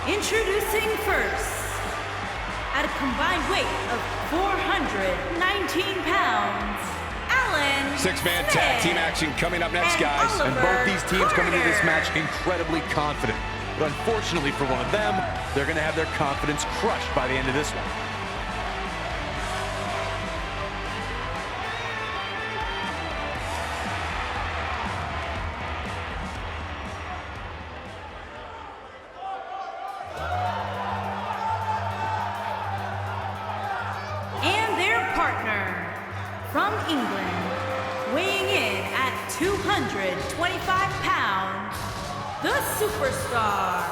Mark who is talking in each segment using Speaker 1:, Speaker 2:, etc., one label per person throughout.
Speaker 1: Introducing first, at a combined weight of 419 pounds, Alan
Speaker 2: Six-man
Speaker 1: Smith
Speaker 2: tag team action coming up next, guys.
Speaker 1: Oliver
Speaker 3: And both these teams coming into this
Speaker 1: Carter.
Speaker 3: match incredibly confident. But unfortunately for one of them, they're going to have their confidence crushed by the end of this one.
Speaker 1: And their partner, from England, weighing in at 225 pounds, the superstar,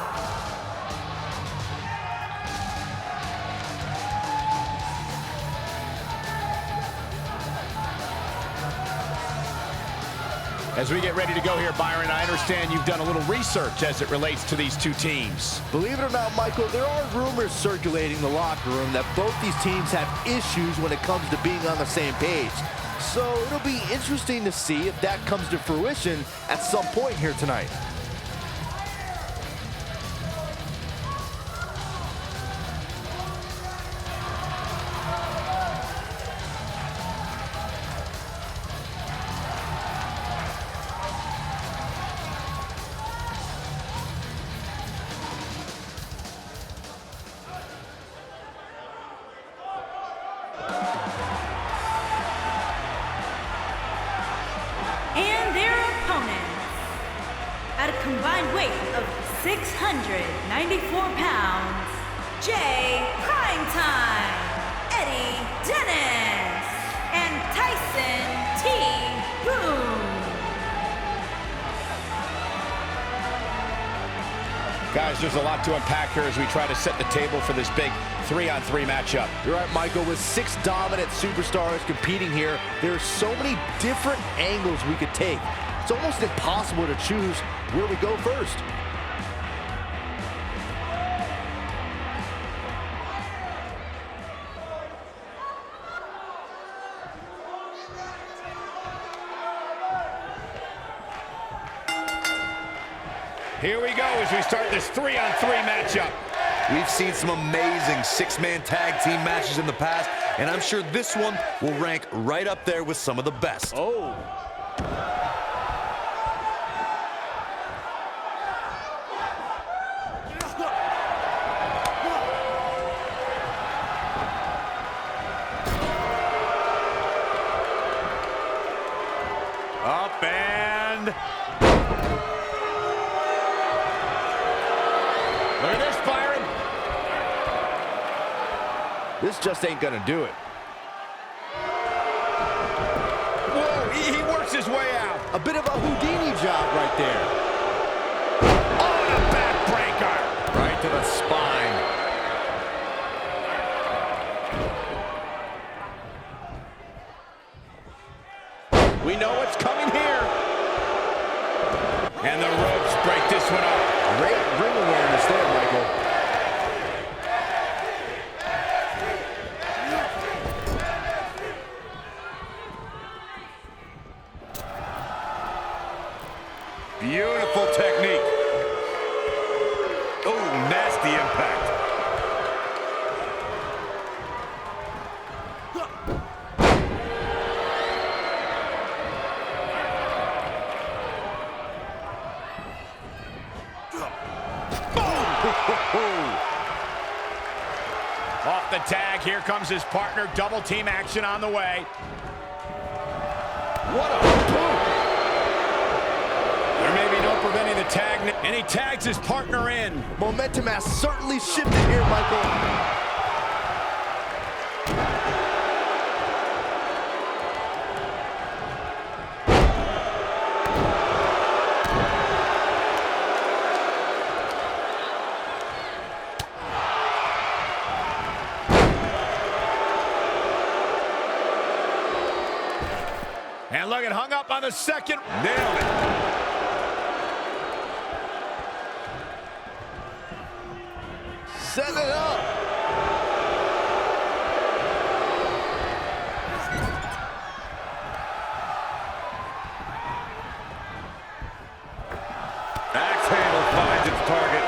Speaker 2: As we get ready to go here, Byron, I understand you've done a little research as it relates to these two teams.
Speaker 4: Believe it or not, Michael, there are rumors circulating in the locker room that both these teams have issues when it comes to being on the same page. So it'll be interesting to see if that comes to fruition at some point here tonight.
Speaker 1: and their opponents, at a combined weight of 694 pounds, Jay Primetime, Eddie Dennis, and Tyson T. Boone.
Speaker 2: Guys, there's a lot to unpack here as we try to set the table for this big 3-on-3 matchup.
Speaker 4: You're right, Michael. With 6 dominant superstars competing here, there are so many different angles we could take. It's almost impossible to choose where we go first.
Speaker 2: Here we go as we start this 3-on-3 matchup.
Speaker 3: We've seen some amazing 6-man tag team matches in the past, and I'm sure this one will rank right up there with some of the best.
Speaker 4: Oh.
Speaker 2: Up and... Look at this, Byron.
Speaker 4: This just ain't gonna do it.
Speaker 2: Whoa, he works his way out.
Speaker 4: A bit of a Houdini job right there.
Speaker 2: Oh, and a backbreaker.
Speaker 3: Right to the spine.
Speaker 2: We know what's coming here. And the ropes break this one up.
Speaker 4: Great ring awareness there, Michael.
Speaker 2: Beautiful technique. Oh, nasty impact. Off the tag, here comes his partner. Double team action on the way. What a boot! There may be no preventing the tag, and he tags his partner in.
Speaker 4: Momentum has certainly shifted here, Michael.
Speaker 2: And look, it hung up on the second. Nailed it.
Speaker 4: Set it up.
Speaker 2: Axe handle finds its target.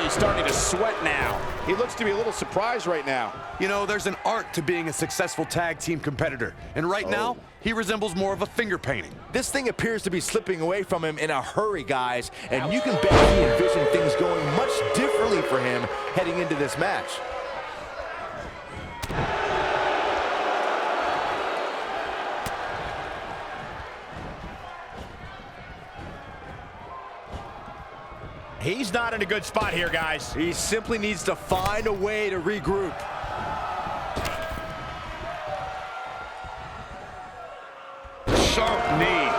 Speaker 2: he's starting to sweat now. He looks to be a little surprised right now.
Speaker 3: You know, there's an art to being a successful tag team competitor. And right now, he resembles more of a finger painting.
Speaker 4: This thing appears to be slipping away from him in a hurry, guys. And you can bet he envisioned things going much differently for him heading into this match.
Speaker 2: He's not in a good spot here, guys.
Speaker 4: He simply needs to find a way to regroup.
Speaker 2: Sharp knee.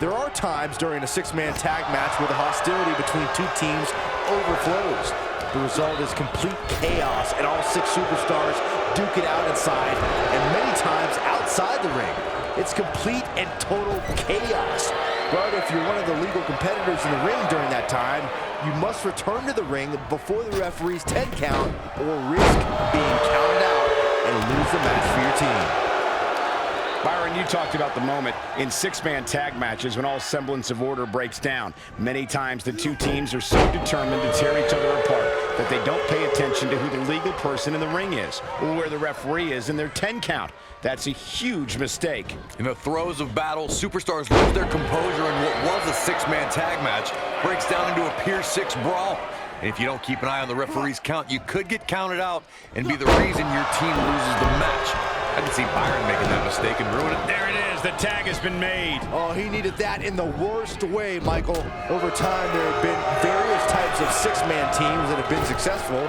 Speaker 4: There are times during a six-man tag match where the hostility between two teams overflows. The result is complete chaos, and all six superstars duke it out inside, and many times outside the ring. It's complete and total chaos. But if you're one of the legal competitors in the ring during that time, you must return to the ring before the referee's 10 count or risk being counted out and lose the match for your team.
Speaker 2: Byron, you talked about the moment in six-man tag matches when all semblance of order breaks down. Many times the two teams are so determined to tear each other apart that they don't pay attention to who the legal person in the ring is or where the referee is in their 10 count. That's a huge mistake.
Speaker 3: In the throes of battle, superstars lose their composure, and what was a six-man tag match breaks down into a Pier 6 brawl. And if you don't keep an eye on the referee's count, you could get counted out and be the reason your team loses the match. I can see Byron making that mistake and ruin it.
Speaker 2: There it is. The tag has been made.
Speaker 4: Oh, he needed that in the worst way, Michael. Over time, there have been various types of six-man teams that have been successful.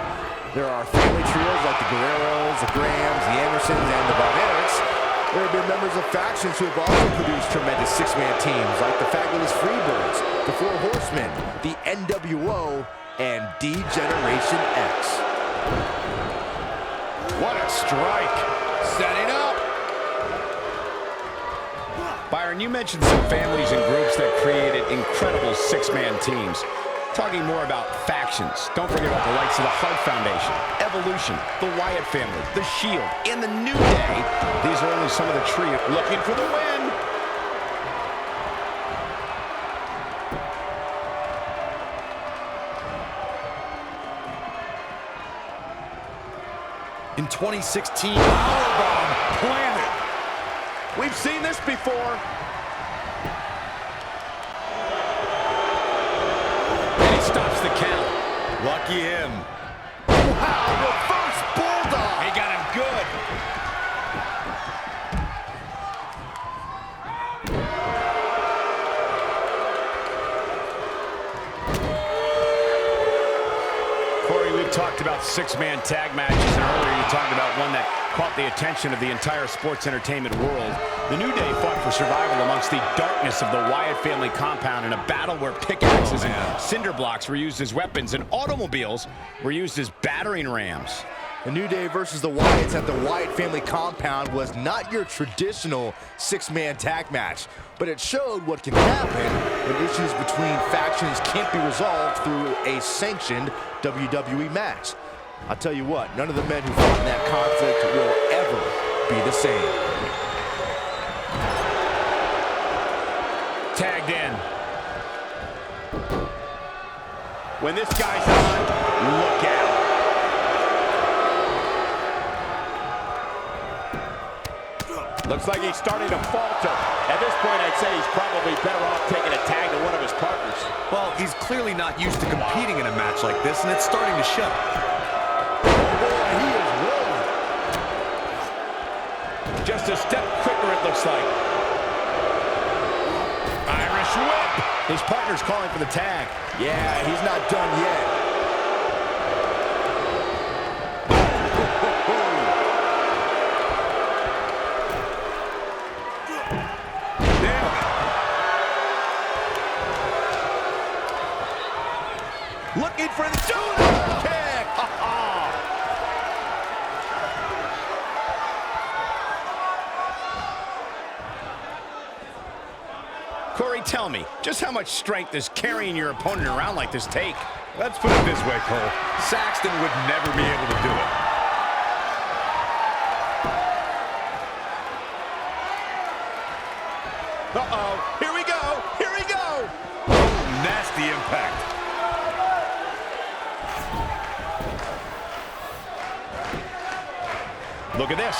Speaker 4: There are family trios like the Guerreros, the Grahams, the Andersons, and the Barbarics. There have been members of factions who have also produced tremendous six-man teams like the Fabulous Freebirds, the Four Horsemen, the NWO, and D-Generation X.
Speaker 2: What a strike.
Speaker 3: Setting up.
Speaker 2: Byron, you mentioned some families and groups that created incredible six-man teams. Talking more about factions, don't forget about the likes of the Hart Foundation, Evolution, the Wyatt family, the Shield, and the New Day. These are only some of the trio looking for the win.
Speaker 3: In 2016, powerbomb planted.
Speaker 2: We've seen this before. And he stops the count.
Speaker 3: Lucky him.
Speaker 4: Wow, reverse bulldog!
Speaker 2: He got him good. Corey, we've talked about six-man tag matches, and earlier you talked about one that caught the attention of the entire sports entertainment world. The New Day fought for survival amongst the darkness of the Wyatt family compound in a battle where pickaxes and cinder blocks were used as weapons and automobiles were used as battering rams.
Speaker 4: The New Day versus the Wyatts at the Wyatt family compound was not your traditional six-man tag match, but it showed what can happen when issues between factions can't be resolved through a sanctioned WWE match. I'll tell you what, none of the men who fought in that conflict will ever be the same.
Speaker 2: Tagged in. When this guy's on, look out. Looks like he's starting to falter. At this point, I'd say he's probably better off taking a tag to one of his partners.
Speaker 3: Well, he's clearly not used to competing in a match like this, and it's starting to show.
Speaker 4: Oh boy, he is rolling.
Speaker 2: Just a step quicker, it looks like. Irish whip. His partner's calling for the tag.
Speaker 4: Yeah, he's not done yet.
Speaker 2: Looking for the shoulder kick. Corey, tell me, just how much strength does carrying your opponent around like this take?
Speaker 3: Let's put it this way, Cole. Saxton would never be able to do it.
Speaker 2: Uh-oh, here we go, here we go!
Speaker 3: Nasty impact.
Speaker 2: Look at this.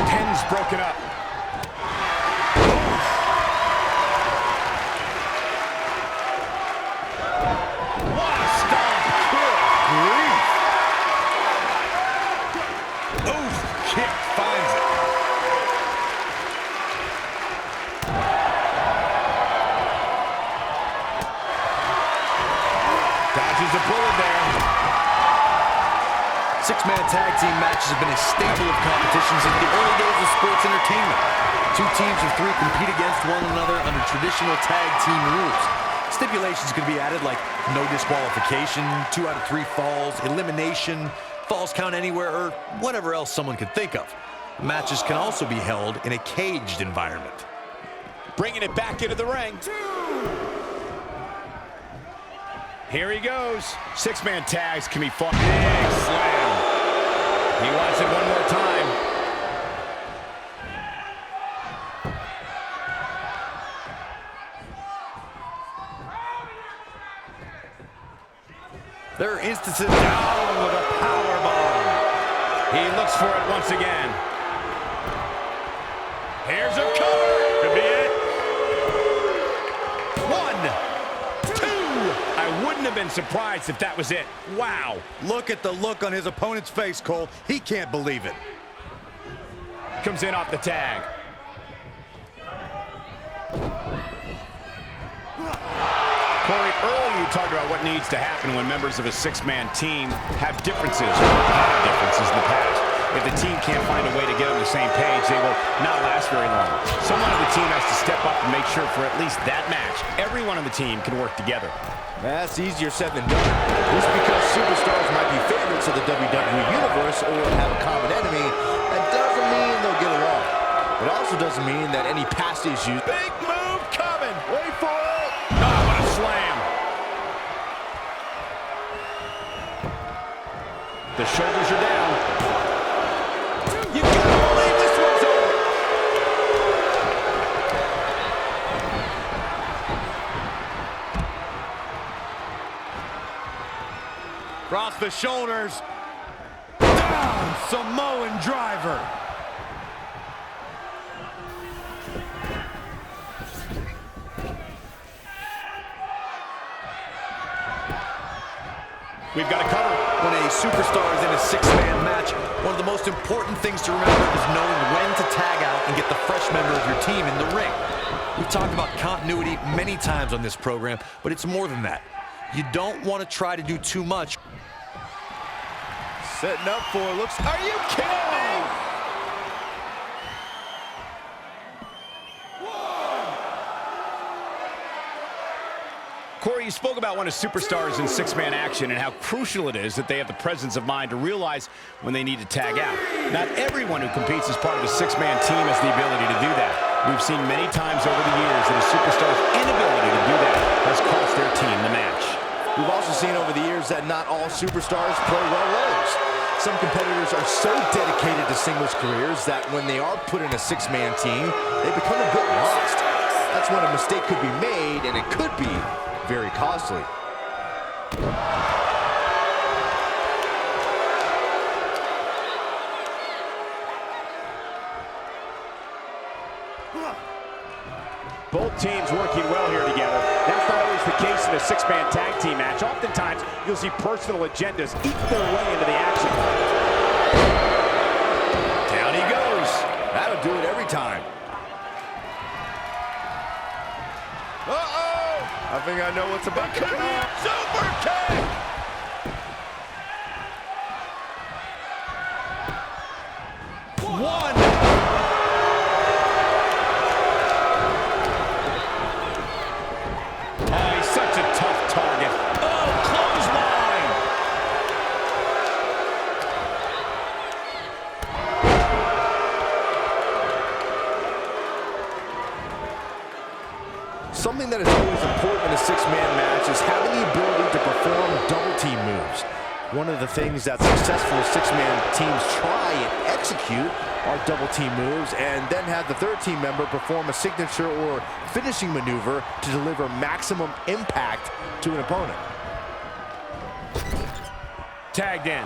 Speaker 2: Pin's broken up. What a stomp! Good grief!
Speaker 3: Oof, kick finds it.
Speaker 2: Dodges a bullet there.
Speaker 3: Six-man tag team matches have been a staple of competition since the early days of sports entertainment. Two teams of three compete against one another under traditional tag team rules. Stipulations could be added like no disqualification, 2 out of 3 falls, elimination, falls count anywhere, or whatever else someone could think of. Matches can also be held in a caged environment.
Speaker 2: Bringing it back into the ring. Here he goes. Six-man tags can be fought. Big slam. He wants it one more time.
Speaker 3: There are instances down with a power bomb.
Speaker 2: He looks for it once again. Here's a cover. Could be it. 1, 2. I wouldn't have been surprised if that was it. Wow.
Speaker 3: Look at the look on his opponent's face, Cole. He can't believe it.
Speaker 2: Comes in off the tag. Corey, earlier you talked about what needs to happen when members of a six-man team have differences or have differences in the past. If the team can't find a way to get on the same page, they will not last very long. Someone on the team has to step up and make sure for at least that match, everyone on the team can work together.
Speaker 4: That's easier said than done. Just because superstars might be favorites of the WWE Universe or have a common enemy, that doesn't mean they'll get along. It also doesn't mean that any past issues...
Speaker 2: Big move coming. Wait for it. Oh, what a slam. The shoulders are down. You gotta believe this one's over.
Speaker 3: Across the shoulders. Down, Samoan driver.
Speaker 2: We've got a cover.
Speaker 3: When a superstar is in a six-man match, one of the most important things to remember is knowing when to tag out and get the fresh member of your team in the ring. We've talked about continuity many times on this program, but it's more than that. You don't want to try to do too much.
Speaker 4: Setting up for looks...
Speaker 2: Are you kidding me? Corey, you spoke about when a superstar is in six-man action and how crucial it is that they have the presence of mind to realize when they need to tag out. Not everyone who competes as part of a six-man team has the ability to do that. We've seen many times over the years that a superstar's inability to do that has cost their team the match.
Speaker 4: We've also seen over the years that not all superstars play well roles. Some competitors are so dedicated to singles careers that when they are put in a six-man team, they become a bit lost. That's when a mistake could be made, and it could be very costly.
Speaker 2: Both teams working well here together. That's not always the case in a six-man tag team match. Oftentimes, you'll see personal agendas eat their way into the action. Down he goes.
Speaker 4: That'll do it every time. I think I know what's about to
Speaker 2: Could be a super kick. One. Oh, he's such a tough target. Oh, clothesline.
Speaker 4: Something that is always important in a six-man match is having the ability to perform double-team moves. One of the things that successful six-man teams try and execute are double team moves, and then have the third team member perform a signature or finishing maneuver to deliver maximum impact to an opponent.
Speaker 2: Tagged in.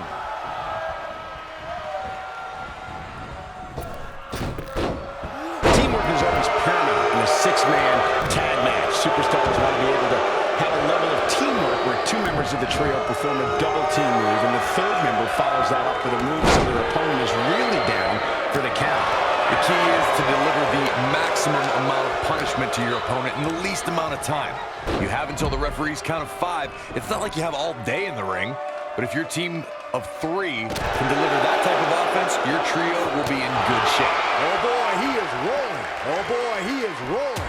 Speaker 2: Teamwork is always paramount in a six-man tag match. Superstars want to be able to have a level of teamwork where two members of the trio perform a double team move, and the third member follows that up with a move so their opponent is really down for the count.
Speaker 3: The key is to deliver the maximum amount of punishment to your opponent in the least amount of time. You have until the referee's count of 5. It's not like you have all day in the ring, but if your team of 3 can deliver that type of offense, your trio will be in good shape.
Speaker 4: Oh boy, he is rolling. Oh boy, he is rolling.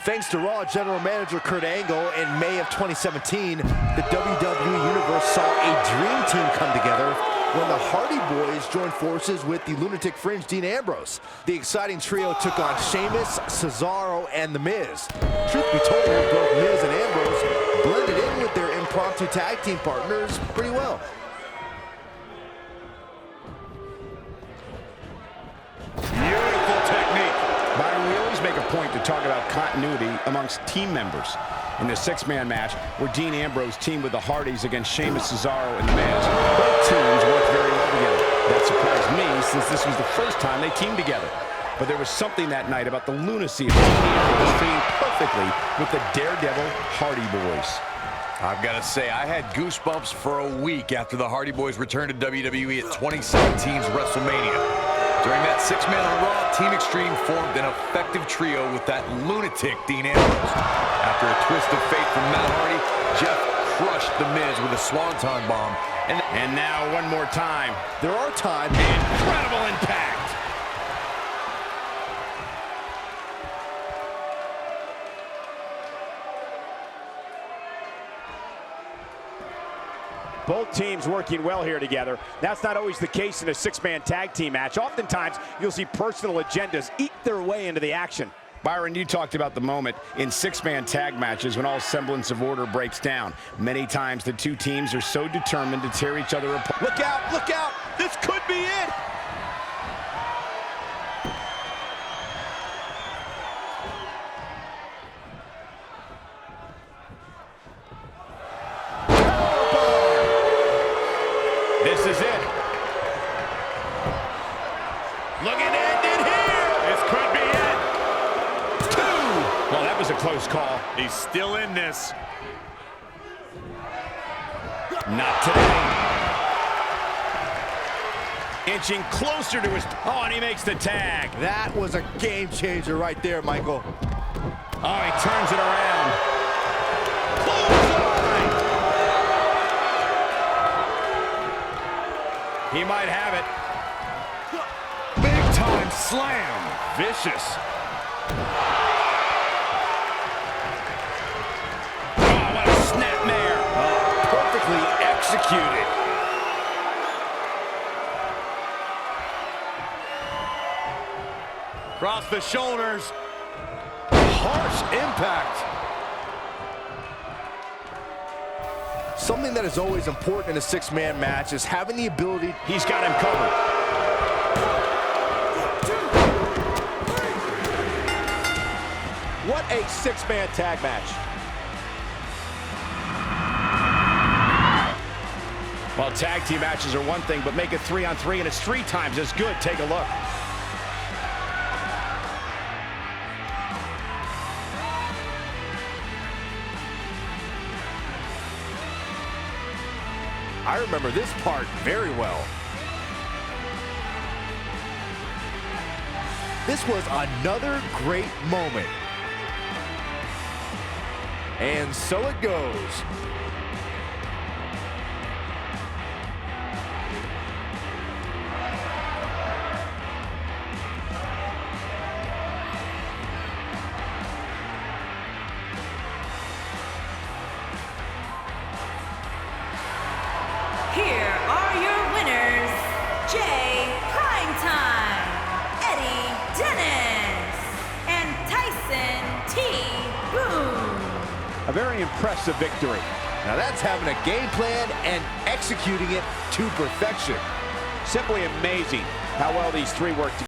Speaker 4: Thanks to Raw General Manager Kurt Angle, in May of 2017, the WWE Universe saw a dream team come together when the Hardy Boys joined forces with the Lunatic Fringe Dean Ambrose. The exciting trio took on Sheamus, Cesaro, and The Miz. Truth be told, both Miz and Ambrose blended in with their impromptu tag team partners pretty well.
Speaker 2: Beautiful technique. Byron, we always make a point to talk about continuity amongst team members. In the six-man match, where Dean Ambrose teamed with the Hardys against Sheamus, Cesaro, and The Miz, both teams worked very well together. That surprised me, since this was the first time they teamed together. But there was something that night about the lunacy of Dean Ambrose fitting perfectly with the Daredevil Hardy Boys.
Speaker 3: I've got to say, I had goosebumps for a week after the Hardy Boys returned to WWE at 2017's WrestleMania. During that six-man on Raw, Team Extreme formed an effective trio with that lunatic Dean Ambrose. After a twist of fate from Matt Hardy, Jeff crushed The Miz with a swanton bomb.
Speaker 2: And now, one more time.
Speaker 4: There are times.
Speaker 2: Incredible impact. Both teams working well here together. That's not always the case in a six-man tag team match. Oftentimes, you'll see personal agendas eat their way into the action. Byron, you talked about the moment in six-man tag matches when all semblance of order breaks down. Many times, the two teams are so determined to tear each other apart.
Speaker 4: Look out, look out! This could be it!
Speaker 2: This is it. Looking to end it here. This could be it. 2. Well, that was a close call. He's still in this. Not today. Inching closer to his... Oh, and he makes the tag.
Speaker 4: That was a game changer right there, Michael.
Speaker 2: Oh, he turns it around. He might have it. Big time slam. Vicious. Oh, what a snapmare. Oh, perfectly executed. Across the shoulders. Harsh impact.
Speaker 4: Something that is always important in a six-man match is having the ability...
Speaker 2: He's got him covered.
Speaker 4: 1, 2, 3. What a six-man tag match.
Speaker 2: Well, tag team matches are one thing, but make it 3-on-3 and it's 3 times as good. Take a look.
Speaker 4: I remember this part very well. This was another great moment. And so it goes.
Speaker 1: Here are your winners, Jay Primetime, Eddie Dennis, and Tyson
Speaker 2: very impressive victory.
Speaker 4: Now that's having a game plan and executing it to perfection.
Speaker 2: Simply amazing how well these three work together.